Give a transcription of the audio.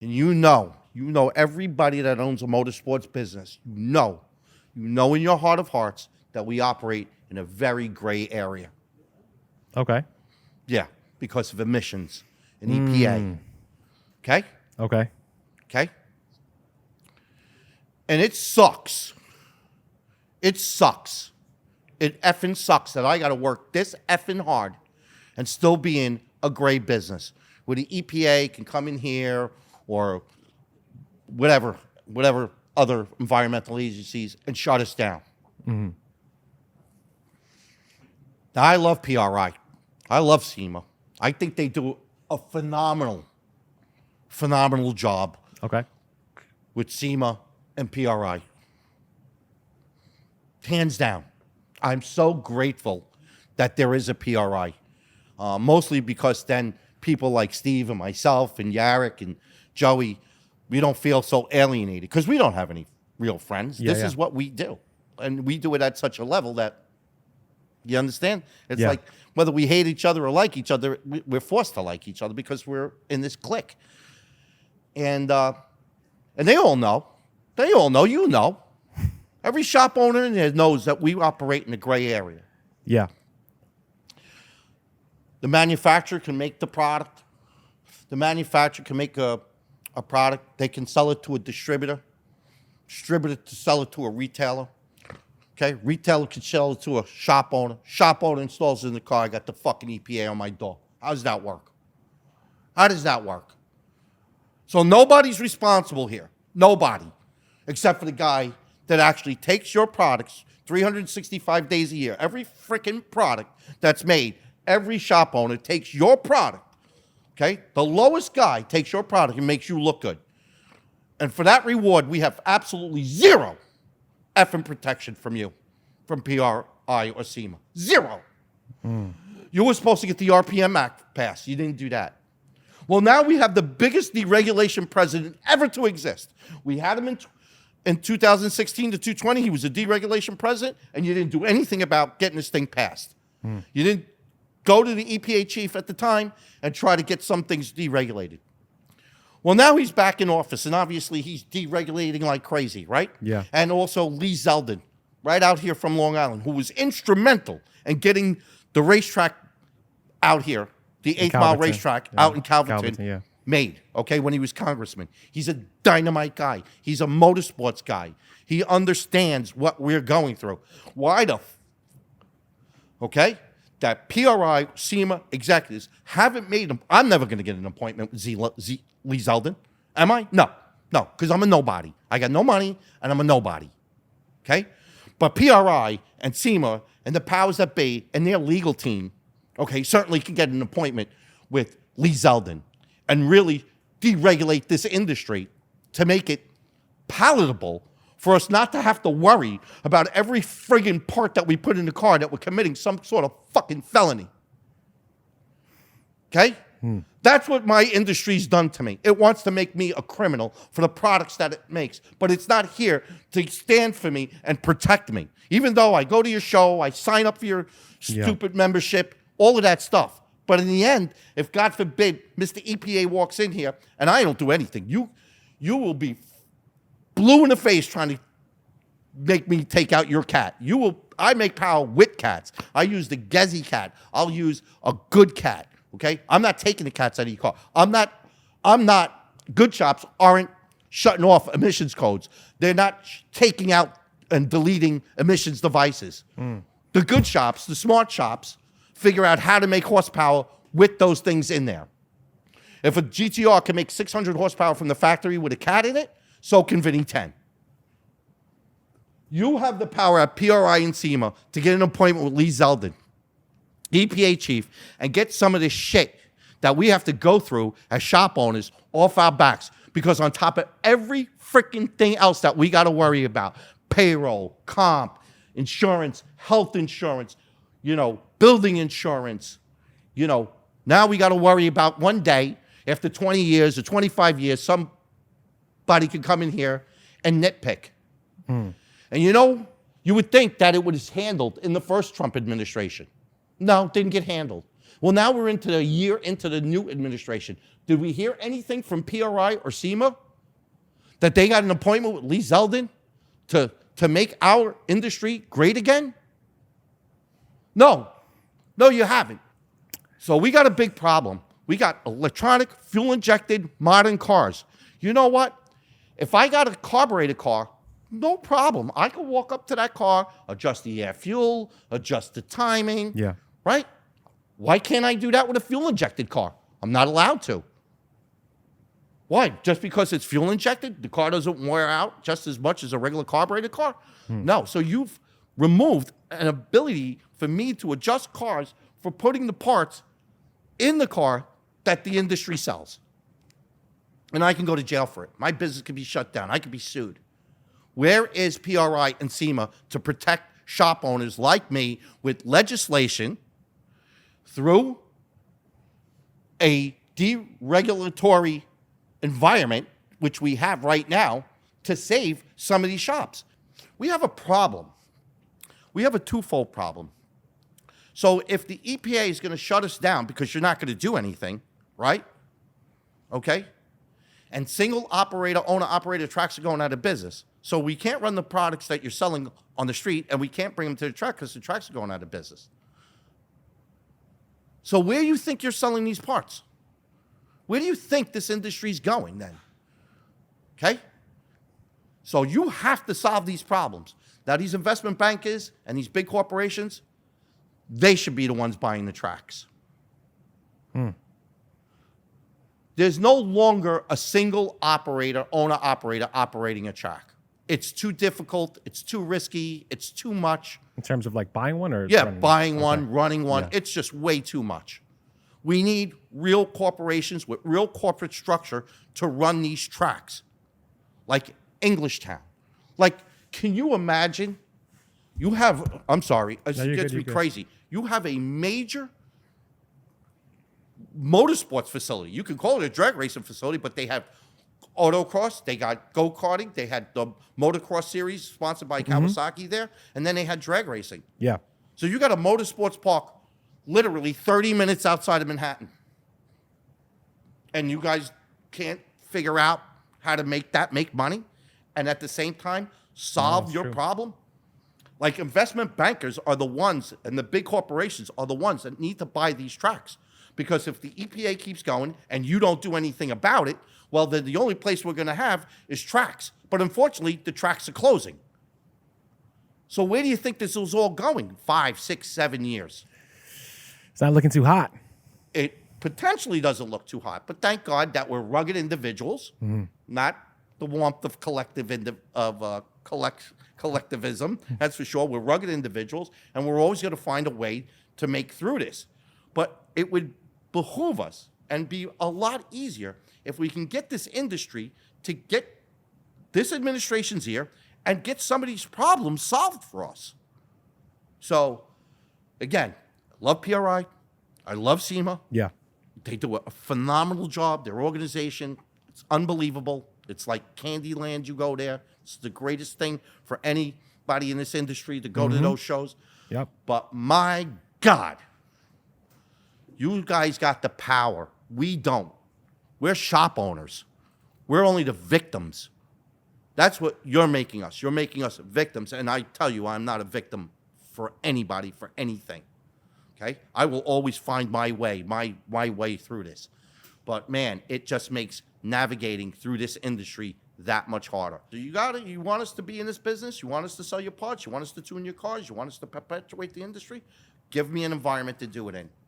and you know everybody that owns a motorsports business, you know in your heart of hearts that we operate in a very gray area. Okay. Yeah, because of emissions and EPA. Okay? Okay. Okay? And it sucks. It sucks. It effing sucks that I got to work this effing hard and still be in a gray business where the EPA can come in here or whatever other environmental agencies and shut us down. Mm-hmm. Now, I love PRI. I love SEMA. I think they do a phenomenal job Okay. with SEMA and PRI. Hands down. I'm so grateful that there is a PRI. Mostly because then people like Steve and myself and Yarrick and Joey, we don't feel so alienated because we don't have any real friends. This is what we do. And we do it at such a level that, you understand? It's like whether we hate each other or like each other, we're forced to like each other because we're in this clique. And they all know. They all know. You know. Every shop owner in there knows that we operate in a gray area. Yeah. The manufacturer can make the product. The manufacturer can make a product. They can sell it to a distributor. Distributor to sell it to a retailer. Okay? Retailer can sell it to a shop owner. Shop owner installs it in the car. I got the fucking EPA on my door. How does that work? How does that work? So nobody's responsible here. Nobody. Except for the guy that actually takes your products 365 days a year. Every freaking product that's made, every shop owner takes your product, okay? The lowest guy takes your product and makes you look good. And for that reward, we have absolutely zero effing protection from you, from PRI or SEMA. Zero. You were supposed to get the RPM Act passed. You didn't do that. Well, now we have the biggest deregulation president ever to exist. We had him in 2016 to 2020. He was a deregulation president, and you didn't do anything about getting this thing passed. You didn't go to the EPA chief at the time and try to get some things deregulated. Well, now he's back in office, and obviously he's deregulating like crazy, right? Yeah. And also Lee Zeldin, right out here from Long Island, who was instrumental in getting the racetrack out here, the 8 Mile racetrack out in Calverton, made, okay, when he was congressman. He's a dynamite guy. He's a motorsports guy. He understands what we're going through. Why the okay? That PRI, SEMA executives haven't made them. I'm never going to get an appointment with Lee Zeldin. Am I? No, because I'm a nobody. I got no money, and I'm a nobody. Okay? But PRI and SEMA and the powers that be and their legal team, okay, certainly can get an appointment with Lee Zeldin and really deregulate this industry to make it palatable for us not to have to worry about every friggin' part that we put in the car that we're committing some sort of fucking felony. Okay? That's what my industry's done to me. It wants to make me a criminal for the products that it makes, but it's not here to stand for me and protect me. Even though I go to your show, I sign up for your stupid membership, all of that stuff. But in the end, if God forbid Mr. EPA walks in here and I don't do anything, you will be blue in the face trying to make me take out your cat. I make power with cats. I use the Gezi cat. I'll use a good cat. Okay? I'm not taking the cats out of your car. I'm not, good shops aren't shutting off emissions codes. They're not taking out and deleting emissions devices. The good shops, the smart shops, figure out how to make horsepower with those things in there. If a GTR can make 600 horsepower from the factory with a cat in it, so can Vinny 10. You have the power at PRI and SEMA to get an appointment with Lee Zeldin, EPA chief, and get some of this shit that we have to go through as shop owners off our backs. Because on top of every freaking thing else that we got to worry about, payroll, comp, insurance, health insurance, building insurance, now we got to worry about one day, after 20 years or 25 years, somebody could come in here and nitpick. And you would think that it was handled in the first Trump administration. No, it didn't get handled. Well, now we're into a year into the new administration. Did we hear anything from PRI or SEMA that they got an appointment with Lee Zeldin to make our industry great again? No, you haven't. So we got a big problem. We got electronic, fuel-injected, modern cars. You know what? If I got a carbureted car, no problem. I can walk up to that car, adjust the air fuel, adjust the timing. Yeah. Right? Why can't I do that with a fuel-injected car? I'm not allowed to. Why? Just because it's fuel-injected, the car doesn't wear out just as much as a regular carbureted car? No. So you've removed an ability for me to adjust cars for putting the parts in the car that the industry sells. And I can go to jail for it. My business can be shut down. I could be sued. Where is PRI and SEMA to protect shop owners like me with legislation through a deregulatory environment, which we have right now, to save some of these shops? We have a problem. We have a twofold problem. So if the EPA is going to shut us down because you're not going to do anything, right? Okay? And single operator, owner operator tracks are going out of business. So we can't run the products that you're selling on the street, and we can't bring them to the track because the tracks are going out of business. So where do you think you're selling these parts? Where do you think this industry is going then? Okay? So you have to solve these problems. Now, these investment bankers and these big corporations, they should be the ones buying the tracks. There's no longer a single operator, owner-operator operating a track. It's too difficult. It's too risky. It's too much. In terms of like buying one or yeah, running buying one, running one. Yeah. It's just way too much. We need real corporations with real corporate structure to run these tracks, like Englishtown. Like, can you imagine? You have, I'm sorry, it gets me crazy. You have a major motorsports facility. You can call it a drag racing facility, but they have autocross, they got go-karting, they had the motocross series sponsored by Kawasaki there, and then they had drag racing. Yeah. So you got a motorsports park literally 30 minutes outside of Manhattan. And you guys can't figure out how to make money and at the same time solve your problem? Like, investment bankers are the ones, and the big corporations are the ones that need to buy these tracks. Because if the EPA keeps going and you don't do anything about it, well, then the only place we're going to have is tracks. But unfortunately, the tracks are closing. So where do you think this is all going? 5, 6, 7 years? It's not looking too hot. It potentially doesn't look too hot, but thank God that we're rugged individuals, not the warmth of collectivism. That's for sure. We're rugged individuals, and we're always going to find a way to make through this. But it would behoove us and be a lot easier if we can get this industry to get this administration's ear and get some of these problems solved for us. So, again, I love PRI. I love SEMA. Yeah. They do a phenomenal job. Their organization, it's unbelievable. It's like Candyland. You go there. It's the greatest thing for anybody in this industry to go to those shows. Yep. But my God, you guys got the power. We don't. We're shop owners. We're only the victims. That's what you're making us. You're making us victims. And I tell you, I'm not a victim for anybody, for anything. Okay? I will always find my way, my way through this. But man, it just makes navigating through this industry that much harder. So you want us to be in this business? You want us to sell your parts? You want us to tune your cars? You want us to perpetuate the industry? Give me an environment to do it in.